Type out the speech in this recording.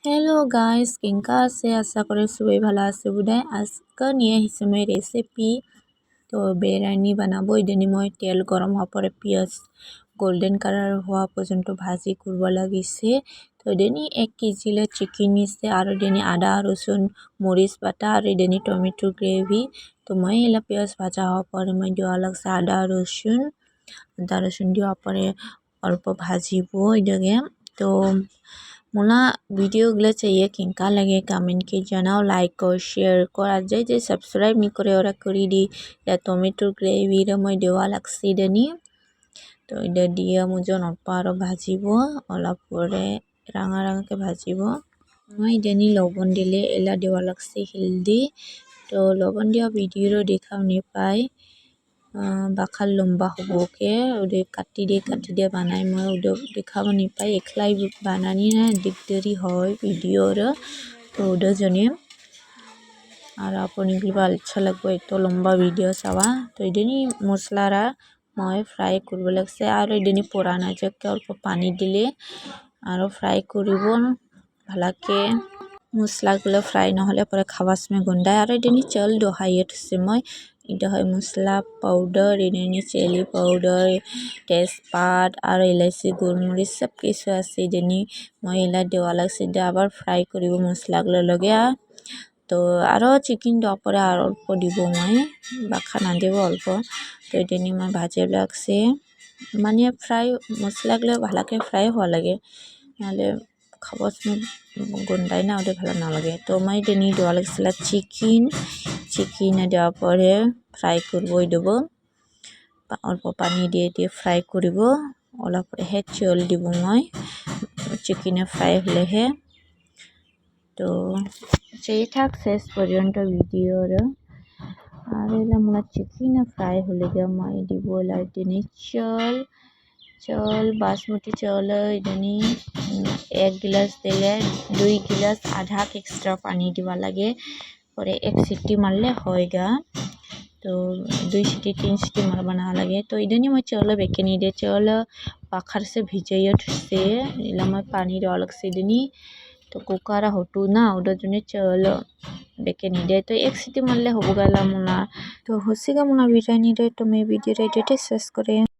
Hello guys, কেঙ্কা আছে? আশা করি সবাই ভালো আছে বুধাই। আজকে নিয়ে আহিছো মই রেসিপি। তো বিরিয়ানি বানাবো। ইদানি মই তেল গরম হওয়ার পরে পেঁয়াজ গোল্ডেন কালার হওয়া পর্যন্ত ভাজি করব লাগিছে। তো ইদানি 1 কেজিলে চিকেন নিছে আর ইদানি আদা রসুন মরিচ বাটা আর ইদানি টমেটো গ্রেভি। তো মই এলা পেঁয়াজ ভাজা হওয়ার পরে মই দেওয়া লাগছে আদা রসুন দেওয়ার পরে অল্প ভাজিবো ইদাগে। তো मोला वीडियो गला चाहिए किंका लगे कमेंट की जनाओ लाइक और शेयर कर आज जे सब्सक्राइब नहीं करे और करी दी या टमेटो ग्रेवी रे मैं देवा लागसी दनी। तो इधर दिया मुझे नपारो भाजीबो ओला परे रंगा रंगा के भाजीबो मैं इधनी लवण दिले एला देवा लागसी हल्दी। तो लवण दिया वीडियो रो देखा नहीं पाए बाखाल लम्बा होबो के उदे काटी दे बनाई मैं उदे देखा नहीं पाए एकलाई बनानी ना दिक्करी होय वीडियो रो। तो उदे जने और आपनी के लिए अच्छा लगबो एक तो लंबा वीडियो सावा। तो इदनी मसला रा मैं फ्राई करबो लागसे और इदनी पुराना जके अल्प पानी दिले और फ्राई करिबो भालाके मसला गुलो फ्राई न हले परे खावास में गंदा और इदनी चल दोहायत से मैं इधर है मसला पाउडर इदनी चिली पाउडर तेजपात और इलायची गोलमरिच सब किछु আছে इदनी मैं इला देवा लागसे आबार फ्राई करिबो मसला गुलो लगे। तो आरो चिकेन दो परे और अल्प दिबो मैं बाखा ना देबो अल्प। तो इदनी मैं भाजे लागसे माने फ्राई मसला गुलो भालाके फ्राई हवा लागे नाले खाबास में गंदाय ना ओदे भालो ना लागे। तो मैं इदनी देवा लागसे चिकेन देवा परे फ्राई करबो इदबो अल्प पानी दिए फ्राई करिबो ओला परे हे चल दिबो मैं चिकेन फ्राई हले हे। तो चाहिए थाक शेष पर्यंत वीडियो रो और एला मोला चिकेन फ्राई हले गे मैं दिबो ला इदनी चल बासमती चावल इदनी 1 गिलास दिले 2 गिलास आधा एक्स्ट्रा पानी दिवा लागे परे 1 सीटी मारले होएगा। तो 2 सीटी 3 सीटी मार बना लगे। तो इधनी मैं चावल बेके दे चावल पाखर से भिजाइए से इला मैं पानी देवा लागसे इदनी। तो कुकर हटू ना उधर जने चावल बेके दे तो 1 सीटी मारले होगा ला मुना। तो होसेगा मुना बिरयानी रे। तो मैं वीडियो रे डेटे शेष करे।